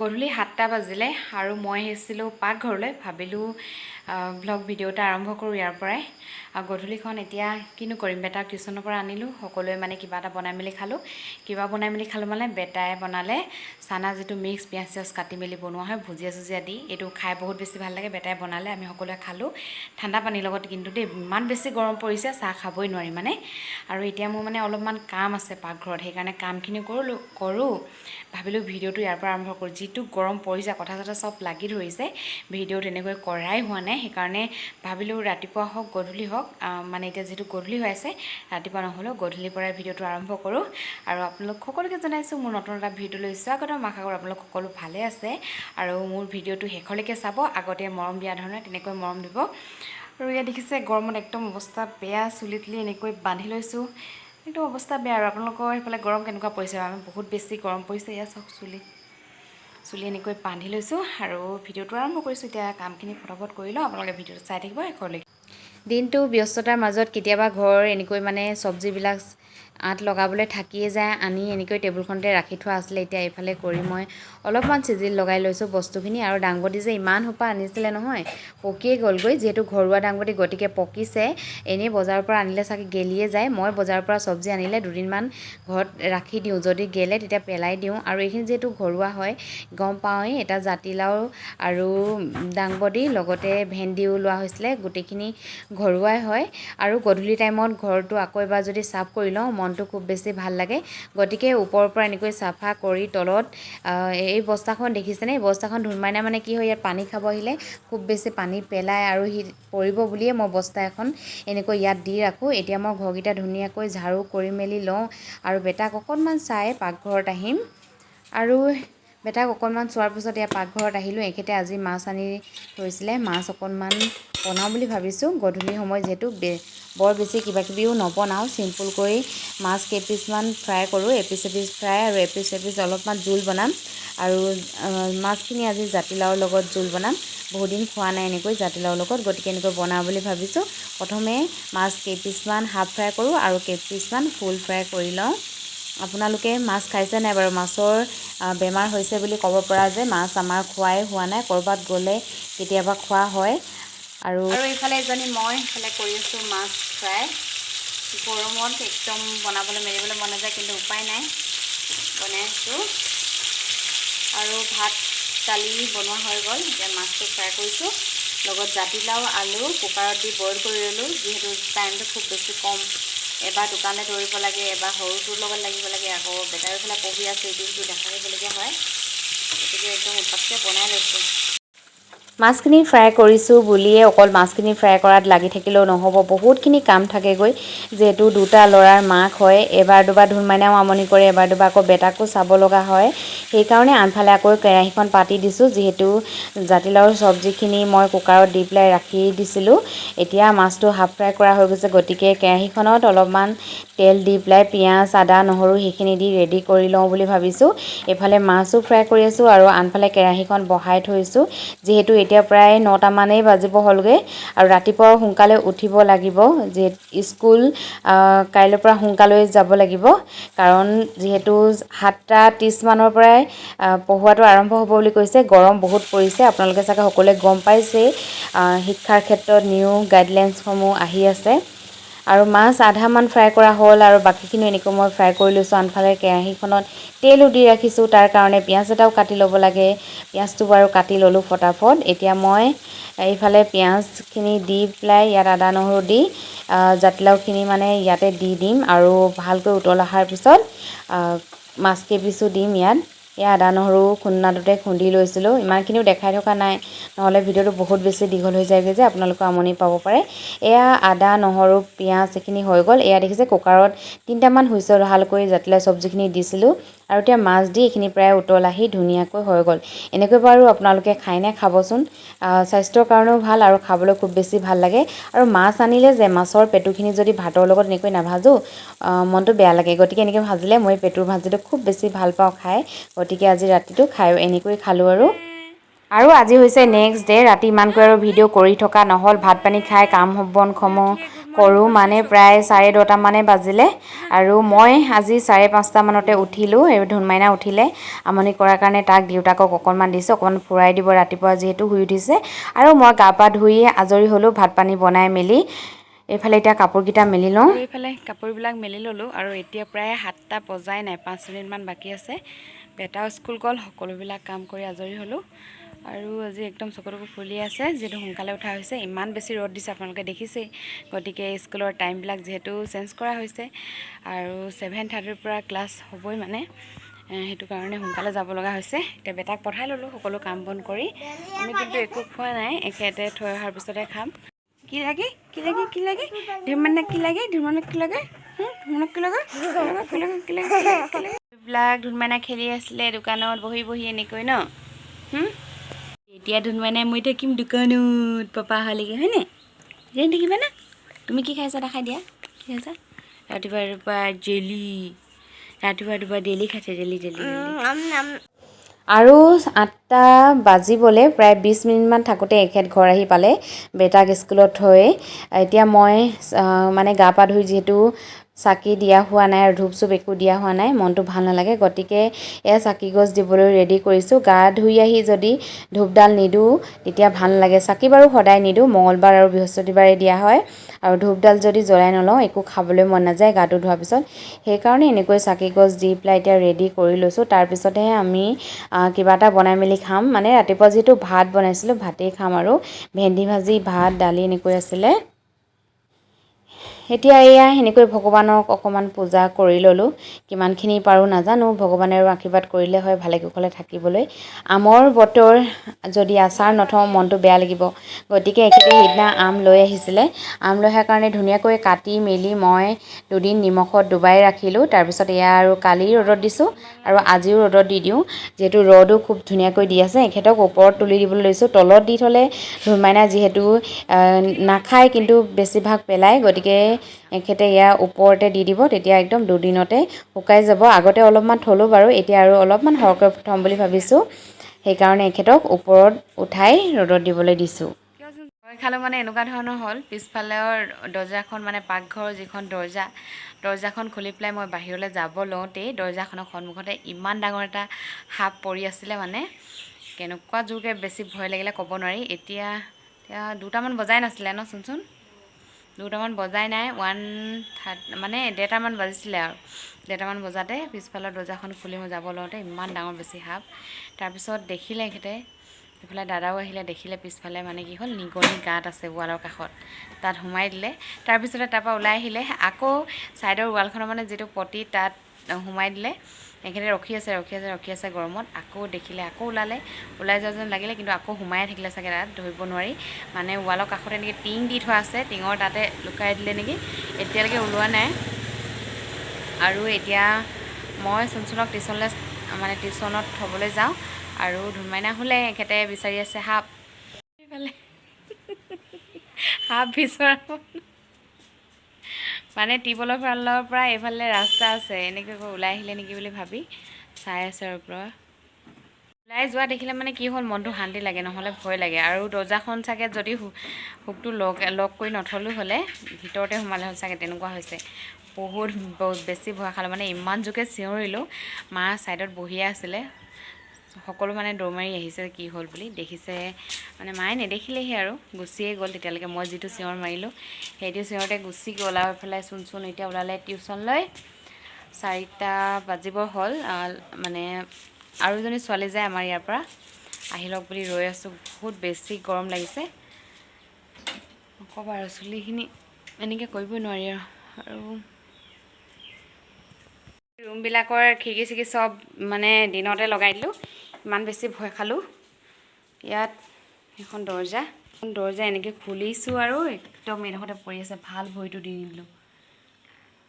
গধূলি 7টা বাজিলে আৰু মই আহিছিলোঁ পাকঘৰলৈ ভাবিলোঁ ব্লগ ভিডিঅ' এটা আৰম্ভ কৰোঁ ইয়াৰ পৰাই গধূলিখন এতিয়া কিনো কৰিম বেটাক টিউচনৰ পৰা আনিলোঁ সকলোৱে মানে কিবা এটা বনাই মেলি খালোঁ মানে বেটাই বনালে চানা যিটো মিক্স পিঁয়াজ চিয়াজ কাটি মেলি বনোৱা হয় ভুজিয়া চুজিয়া দি এইটো খাই বহুত বেছি ভাল লাগে বেটাই বনালে আমি সকলোৱে খালোঁ ঠাণ্ডা পানীৰ লগত কিন্তু দেই ইমান বেছি গৰম পৰিছে চাহ খাবই নোৱাৰি মানে আৰু এতিয়া মোৰ মানে অলপমান কাম আছে পাকঘৰত সেইকাৰণে কামখিনি কৰোঁ ভাবিলোঁ ভিডিঅ'টো ইয়াৰ পৰা আৰম্ভ কৰোঁ যিটো গৰম পৰিছে কথা চথা চব লাগি ধৰিছে ভিডিঅ' তেনেকৈ কৰাই হোৱা নাই সেইকাৰণে ভাবিলোঁ ৰাতিপুৱা হওক গধূলি হওক মানে এতিয়া যিটো গধূলি হৈ আছে ৰাতিপুৱা নহ'লেও গধূলিৰ পৰাই ভিডিঅ'টো আৰম্ভ কৰোঁ আৰু আপোনালোক সকলোকে জনাইছোঁ মোৰ নতুন এটা ভিডিঅ'লৈ স্বাগতম আশা কৰোঁ আপোনালোক সকলো ভালে আছে আৰু মোৰ ভিডিঅ'টো শেষলৈকে চাব আগতে মৰম দিয়া ধৰণে তেনেকৈ মৰম দিব আৰু ইয়াত দেখিছে গৰমত একদম অৱস্থা বেয়া চুলি তুলি এনেকৈ বান্ধি লৈছোঁ একদম অৱস্থা বেয়া আৰু আপোনালোকৰ সেইফালে গৰম কেনেকুৱা পৰিছে আমি বহুত বেছি গৰম পৰিছে এয়া চাওক চুলি এনেকৈ বান্ধি লৈছোঁ আৰু ভিডিঅ'টো আৰম্ভ কৰিছোঁ এতিয়া কামখিনি ফটাফট কৰি লওঁ আপোনালোকে ভিডিঅ'টো চাই থাকিব শেষলৈকে দিনটো ব্যস্ততাৰ মাজত কেতিয়াবা ঘৰ এনেকৈ মানে চব্জিবিলাক আঁত লগাবলৈ থাকিয়ে যায় আনি এনেকৈ টেবুলখনতে ৰাখি থোৱা আছিলে এতিয়া এইফালে কৰি মই অলপমান চিজিল লগাই লৈছোঁ বস্তুখিনি আৰু দাংবডি যে ইমান সোপা আনিছিলে নহয় পকিয়ে গ'লগৈ যিহেতু ঘৰুৱা দাংবডি গতিকে পকিছে এনেই বজাৰৰ পৰা আনিলে চাগে গেলিয়ে যায় মই বজাৰৰ পৰা চব্জি আনিলে দুদিনমান ঘৰত ৰাখি দিওঁ যদি গেলে তেতিয়া পেলাই দিওঁ আৰু এইখিনি যিহেতু ঘৰুৱা হয় গম পাওঁৱেই এটা জাতিলাও আৰু দাংবডি লগতে ভেন্দিও লোৱা হৈছিলে গোটেইখিনি ঘৰুৱাই হয় আৰু গধূলি টাইমত ঘৰটো আকৌ এবাৰ যদি চাফ কৰি লওঁ মনটো খুব বেছি ভাল লাগে গতিকে ওপৰৰ পৰা এনেকৈ চাফা কৰি তলত এই বস্তাখন দেখিছেনে এই বস্তাখন ধুমাইনা মানে কি হয় ইয়াত পানী খাব আহিলে খুব বেছি পানী পেলায় আৰু সি পৰিব বুলিয়ে মই বস্তা এখন এনেকৈ ইয়াত দি ৰাখোঁ এতিয়া মই ঘৰকেইটা ধুনীয়াকৈ ঝাৰু কৰি মেলি লওঁ আৰু বেটাক অকণমান চাই পাকঘৰত আহিম আৰু বেটাক অকণমান চোৱাৰ পিছত এয়া পাকঘৰত আহিলোঁ এখেতে আজি মাছ আনি থৈছিলে মাছ অকণমান বনাওঁ বুলি ভাবিছোঁ গধূলি সময় যিহেতু বৰ বেছি কিবাকিবিও নবনাওঁ চিম্পুলকৈ মাছ কেইপিচমান ফ্ৰাই কৰোঁ এপিচ ফ্ৰাই আৰু এপিচ অলপমান জোল বনাম আৰু মাছখিনি আজি জাতিলাওৰ লগত জোল বনাম বহুত দিন খোৱা নাই এনেকৈ জাতিলাওৰ লগত গতিকে এনেকৈ বনাওঁ বুলি ভাবিছোঁ প্ৰথমে মাছ কেইপিচমান হাফ ফ্ৰাই কৰোঁ আৰু কেইপিচমান ফুল ফ্ৰাই কৰি লওঁ আপোনালোকে মাছ খাইছে নাই বাৰু মাছৰ বেমাৰ হৈছে বুলি ক'ব পৰা যে মাছ আমাৰ খোৱাই হোৱা নাই ক'ৰবাত গ'লে কেতিয়াবা খোৱা হয় আৰু এইফালে এজনী মই এইফালে কৰি আছোঁ মাছ ফ্ৰাই গৰমত একদম বনাবলৈ মেলিবলৈ মন নাযায় কিন্তু উপায় নাই বনাই আছোঁ আৰু ভাত দালি বনোৱা হৈ গ'ল এতিয়া মাছটো ফ্ৰাই কৰিছোঁ লগত জাতিলাও আলু কুকাৰত দি বইল কৰি ল'লোঁ যিহেতু টাইমটো খুব বেছি কম এবাৰ দোকানলৈ দৌৰিব লাগে এবাৰ সৰুটোৰ লগত লাগিব লাগে আকৌ বেটাৰী ফালে পঢ়ি আছে ইটো সিটো দেখা দিবলগীয়া হয় গতিকে একদম উৎপাতকৈ বনাই লৈছোঁ মাছখিনি ফ্ৰাই কৰিছোঁ বুলিয়ে অকল মাছখিনি ফ্ৰাই কৰাত লাগি থাকিলেও নহ'ব বহুতখিনি কাম থাকেগৈ যিহেতু দুটা ল'ৰাৰ মাক হয় এবাৰ দুবাৰ ধুনমাইনাও আমনি কৰে এবাৰ দুবাৰ আকৌ বেটাকো চাব লগা হয় সেইকাৰণে আনফালে আকৌ কেৰাহীখন পাতি দিছোঁ যিহেতু জাতিলাওৰ চব্জিখিনি মই কুকাৰত দি পেলাই ৰাখি দিছিলোঁ এতিয়া মাছটো হাফ ফ্ৰাই কৰা হৈ গৈছে গতিকে কেৰাহীখনত অলপমান তেল দি পেলাই পিঁয়াজ আদা নহৰু সেইখিনি দি ৰেডি কৰি লওঁ বুলি ভাবিছোঁ এইফালে মাছো ফ্ৰাই কৰি আছোঁ আৰু আনফালে কেৰাহীখন বহাই থৈছোঁ যিহেতু এতিয়া প্ৰায় 9টামানেই বাজিব হ'লগৈ আৰু ৰাতিপুৱা সোনকালে উঠিব লাগিব যিহেতু স্কুল কাইলৈৰ পৰা সোনকালে যাব লাগিব কাৰণ যিহেতু 7:30মানৰ পৰাই পঢ়োৱাটো আৰম্ভ হ'ব বুলি কৈছে গৰম বহুত পৰিছে আপোনালোকে চাগে সকলোৱে গম পাইছেই শিক্ষাৰ ক্ষেত্ৰত নিউ গাইডলাইনছসমূহ আহি আছে আৰু মাছ আধামান ফ্ৰাই কৰা হ'ল আৰু বাকীখিনি এনেকৈ মই ফ্ৰাই কৰি লৈছোঁ আনফালে কেৰাহীখনত তেলো দি ৰাখিছোঁ তাৰ কাৰণে পিঁয়াজ এটাও কাটি ল'ব লাগে পিঁয়াজটো বাৰু কাটি ল'লোঁ ফটাফট এতিয়া মই এইফালে পিঁয়াজখিনি দি পেলাই ইয়াত আদা নহৰু দি জাতিলাওখিনি মানে ইয়াতে দি দিম আৰু ভালকৈ উতল অহাৰ পিছত মাছ কেইপিচো দিম ইয়াত এয়া আদা নহৰু খুন্দনাটোতে খুন্দি লৈছিলোঁ ইমানখিনিও দেখাই থকা নাই নহ'লে ভিডিঅ'টো বহুত বেছি দীঘল হৈ যায়গৈ যে আপোনালোকে আমনি পাব পাৰে এয়া আদা নহৰু পিঁয়াজ এইখিনি হৈ গ'ল এয়া দেখিছে কুকাৰত 3টামান হুইচেল ভালকৈ জাতিলাও চব্জিখিনি দিছিলোঁ আৰু এতিয়া মাছ দি এইখিনি প্ৰায় উতল আহি ধুনীয়াকৈ হৈ গ'ল এনেকৈ বাৰু আপোনালোকে খাইনে খাবচোন স্বাস্থ্যৰ কাৰণেও ভাল আৰু খাবলৈ খুব বেছি ভাল লাগে আৰু মাছ আনিলে যে মাছৰ পেটুখিনি যদি ভাতৰ লগত এনেকৈ নাভাজোঁ মনটো বেয়া লাগে গতিকে এনেকৈ ভাজিলে মই পেটুৰ ভাজিটো খুব বেছি ভাল পাওঁ খাই গতিকে আজি ৰাতিটো এনেকৈ খালোঁ আৰু আজি হৈছে নেক্সট ডে ৰাতি ইমানকৈ আৰু ভিডিঅ' কৰি থকা নহ'ল ভাত পানী খাই কাম বনসমূহ কৰোঁ মানে প্ৰায় 10:30 মানে বাজিলে আৰু মই আজি 5:30 মানতে উঠিলোঁ। এই ধুনমাইনা উঠিলে আমনি কৰাৰ কাৰণে তাক দেউতাকক অকণমান দিছোঁ, অকণমান ফুৰাই দিব ৰাতিপুৱা যিহেতু শুই উঠিছে। আৰু মই গা পা ধুই আজৰি হ'লোঁ, ভাত পানী বনাই মেলি। এইফালে এতিয়া কাপোৰকেইটা মেলি লওঁ। এইফালে কাপোৰবিলাক মেলি ল'লোঁ আৰু এতিয়া প্ৰায় 7টা বজাই নাই, 5 মিনিটমান বাকী আছে। বেটাও স্কুল গ'ল, সকলোবিলাক কাম কৰি আজৰি হ'লোঁ। আৰু আজি একদম চকুতকু ফুলি আছে যিহেতু সোনকালে উঠা হৈছে। ইমান বেছি ৰ'দ দিছে আপোনালোকে দেখিছেই, গতিকে স্কুলৰ টাইমবিলাক যিহেতু চেঞ্জ কৰা হৈছে আৰু 7:30ৰ পৰা ক্লাছ হ'বই মানে, সেইটো কাৰণে সোনকালে যাব লগা হৈছে। এতিয়া বেটাক পঠাই ল'লোঁ সকলো কাম বন কৰি। আমি কিন্তু একো খোৱা নাই, এখেতে থৈ অহাৰ পিছতহে খাম। কি লাগে কি লাগে কি লাগে ধুনমাইনাক কি লাগে ধুনমাইনাক কি লাগে ধুনমাইনাক কি লাগে কি লাগে এইবিলাক ধুনমাইনা খেলি আছিলে দোকানত বহি বহি এনেকৈ ন। এতিয়া ধুনমাইনাই মই থাকিম দোকানত পাপা অহালৈকে হয়নে? দেখিবা না তুমি কি খাইছা দেখাই দিয়া। কি খাইছা? ৰাতিপুৱা ৰাতিপুৱা জেলি, ৰাতিপুৱা ডেইলি খাইছে ডেইলি ডেইলি। আৰু 8টা বাজিবলৈ প্ৰায় 20 মিনিটমান থাকোঁতে এখেত ঘৰ আহি পালে বেটাক স্কুলত থৈ। এতিয়া মই মানে গা পা ধুই যিহেতু চাকি দিয়া হোৱা নাই আৰু ধূপ চুপ একো দিয়া হোৱা নাই, মনটো ভাল নালাগে, গতিকে এয়া চাকি গছ দিবলৈ ৰেডি কৰিছোঁ। গা ধুই আহি যদি ধূপডাল নিদিওঁ তেতিয়া ভাল নালাগে। চাকি বাৰু সদায় নিদিওঁ, মঙলবাৰ আৰু বৃহস্পতিবাৰে দিয়া হয়। আৰু ধূপডাল যদি জ্বলাই নলওঁ একো খাবলৈ মন নাযায় গাটো ধোৱাৰ পিছত। সেইকাৰণে এনেকৈ চাকি গছ দি পেলাই এতিয়া ৰেডি কৰি লৈছোঁ। তাৰপিছতহে আমি কিবা এটা বনাই মেলি খাম। মানে ৰাতিপুৱা যিহেতু ভাত বনাইছিলোঁ ভাতেই খাম আৰু ভেন্দি ভাজি ভাত দালি এনেকৈ আছিলে। এতিয়া এয়া সেনেকৈ ভগৱানক অকণমান পূজা কৰি ল'লোঁ। কিমানখিনি পাৰোঁ নাজানো, ভগৱানেও আশীৰ্বাদ কৰিলে হয় ভালে কুশলে থাকিবলৈ। আমৰ বতৰ, যদি আচাৰ নথওঁ মনটো বেয়া লাগিব, গতিকে এখেতে সেইদিনা আম লৈ আহিছিলে। আম লৈ অহাৰ কাৰণে ধুনীয়াকৈ কাটি মেলি মই 2 দিন নিমখত ডুবাই ৰাখিলোঁ। তাৰপিছত এয়া আৰু কালি ৰ'দত দিছোঁ আৰু আজিও ৰ'দত দি দিওঁ, যিহেতু ৰ'দো খুব ধুনীয়াকৈ দি আছে। এখেতক ওপৰত তুলি দিবলৈ লৈছোঁ, তলত দি থ'লে ধুনমাইনা যিহেতু নাখায় কিন্তু বেছিভাগ পেলায়, গতিকে এখেতে ইয়াৰ ওপৰতে দি দিব, তেতিয়া একদম 2 দিনতে শুকাই যাব। আগতে অলপমান থ'লোঁ বাৰু, এতিয়া আৰু অলপমান সৰহকৈ থ'ম বুলি ভাবিছোঁ। সেইকাৰণে এখেতক ওপৰত উঠাই ৰ'দত দিবলৈ দিছোঁ। ভয় খালোঁ মানে এনেকুৱা ধৰণৰ হ'ল, পিছফালৰ দৰ্জাখন মানে পাকঘৰৰ যিখন দৰ্জাখন খুলি পেলাই মই বাহিৰলৈ যাব লওঁতেই দৰ্জাখনৰ সন্মুখতে ইমান ডাঙৰ এটা সাপ পৰি আছিলে। মানে কেনেকুৱা জোৰকৈ বেছি ভয় লাগিলে ক'ব নোৱাৰি। এতিয়া 2টামান বজাই নাছিলে ন, চোন 2টামান বজাই নাই, 1:30 মানে 1:30মান বাজিছিলে আৰু 1:30মান বজাতে পিছফালৰ দৰ্জাখন খুলি মই যাব লওঁতে ইমান ডাঙৰ বেছি সাপ। তাৰপিছত দেখিলে এখেতে, এইফালে দাদাও আহিলে, দেখিলে পিছফালে মানে কি হ'ল নিগনি গাঁত আছে ৱালৰ কাষত, তাত সোমাই দিলে। তাৰপিছতে তাৰপৰা ওলাই আহিলে, আকৌ ছাইডৰ ৱালখনৰ মানে যিটো পটি তাত সোমাই দিলে। এখেতে ৰখি আছে গৰমত, আকৌ দেখিলে আকৌ ওলাই যোৱা যেন লাগিলে, কিন্তু আকৌ সোমাই থাকিলে চাগে, তাত ধৰিব নোৱাৰি। মানে ৱালৰ কাষতে এনেকৈ টিং দি থোৱা আছে, টিঙৰ তাতে লুকাই দিলে নেকি, এতিয়ালৈকে ওলোৱা নাই। আৰু এতিয়া মই চুনচুনক টিউশ্যনত থ'বলৈ যাওঁ আৰু ধুনমাইনা শুলে, এখেতে বিচাৰি আছে সাপ। এইফালে সাপ বিচৰা মানে টিউবৱেলৰ ফালৰ পৰা এইফালে ৰাস্তা আছে, এনেকৈ ওলাই আহিলে নেকি বুলি ভাবি চাই আছে আৰু পৰা। ওলাই যোৱা দেখিলে মানে কি হ'ল মনটো শান্তি লাগে, নহ'লে ভয় লাগে। আৰু দৰ্জাখন চাগে যদি হুকটো লক কৰি নথলোঁ হ'লে ভিতৰতে সোমালে হ'ল চাগে, তেনেকুৱা হৈছে। বহুত বেছি ভয় খালোঁ, মানে ইমান জোৰকৈ চিঞৰিলোঁ। মা ছাইডত বহিয়ে আছিলে, সকলো মানে দৌৰ মাৰি আহিছে কি হ'ল বুলি। দেখিছে মানে মায়ে নেদেখিলেহি আৰু গুচিয়ে গ'ল তেতিয়ালৈকে। মই যিটো চিঞৰ মাৰিলোঁ সেইটো চিঞৰতে গুচি গ'ল। আৰু এইফালে চুন এতিয়া ওলালে টিউশ্যনলৈ। 4টা বাজিব হ'ল, মানে আৰু এজনী ছোৱালী যায় আমাৰ ইয়াৰ পৰা, আহি লওক বুলি ৰৈ আছোঁ। বহুত বেছি গৰম লাগিছে, নক'বা আৰু চুলিখিনি এনেকৈ কৰিবই নোৱাৰি আৰু ৰুমবিলাকৰ খিৰিকি চিৰিকি চব মানে দিনতে লগাই দিলোঁ, ইমান বেছি ভয় খালোঁ। ইয়াত এখন দৰ্জা এনেকৈ খুলিছোঁ আৰু একদম এডোখৰতে পৰি আছে, ভাল ভৰিটো দি নিদিলোঁ,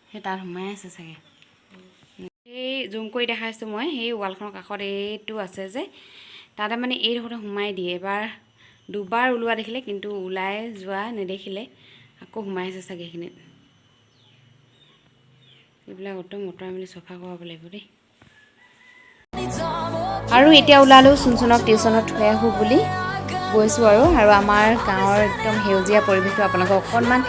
সেই তাত সোমাই আছে চাগে। সেই জুম কৰি দেখাইছোঁ মই, সেই ৱালখনৰ কাষত এইটো আছে যে, তাতে মানে এইডোখৰতে সোমাই দিয়ে। এবাৰ 2বাৰ ওলোৱা দেখিলে, কিন্তু ওলাই যোৱা নেদেখিলে, আকৌ সোমাই আছে চাগে সেইখিনিত। এইবিলাক একদম অঁতৰাই মেলি চফা কৰাব লাগিব দেই। আৰু এতিয়া ওলালোঁ চুনচুনক টিউশ্যনত থৈ আহোঁ বুলি। গৈছোঁ আৰু আমাৰ গাঁৱৰ একদম সেউজীয়া পৰিৱেশটো আপোনালোকক অকণমান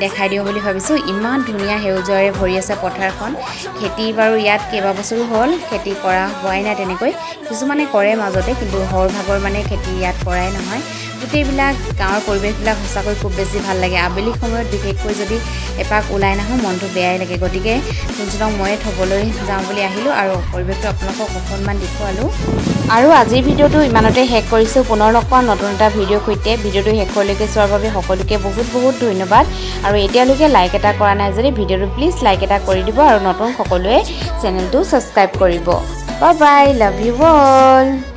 দেখাই দিওঁ বুলি ভাবিছোঁ। ইমান ধুনীয়া সেউজীয়াৰে ভৰি আছে পথাৰখন। খেতি বাৰু ইয়াত কেইবাবছৰো হ'ল খেতি কৰা হোৱাই নাই তেনেকৈ, কিছুমানে কৰে মাজতে, কিন্তু সৰহভাগৰ মানে খেতি ইয়াত কৰাই নহয়। গোটেইবিলাক গাঁৱৰ পৰিৱেশবিলাক সঁচাকৈ খুব বেছি ভাল লাগে। আবেলি সময়ত বিশেষকৈ যদি এপাক ওলাই নাহোঁ মনটো বেয়াই লাগে। গতিকে চুঞ্চুলক ময়ে থ'বলৈ যাওঁ বুলি আহিলোঁ আৰু পৰিৱেশটো আপোনালোকক অকণমান দেখুৱালোঁ। আৰু আজিৰ ভিডিঅ'টো ইমানতে শেষ কৰিছোঁ। পুনৰ লগ পাম নতুন এটা ভিডিঅ'ৰ সৈতে। ভিডিঅ'টো শেষলৈকে চোৱাৰ বাবে সকলোকে বহুত বহুত ধন্যবাদ। আৰু এতিয়ালৈকে লাইক এটা কৰা নাই যদি ভিডিঅ'টো প্লিজ লাইক এটা কৰি দিব আৰু নতুন সকলোৱে চেনেলটো ছাবস্ক্ৰাইব কৰিব। Bye bye, love you all.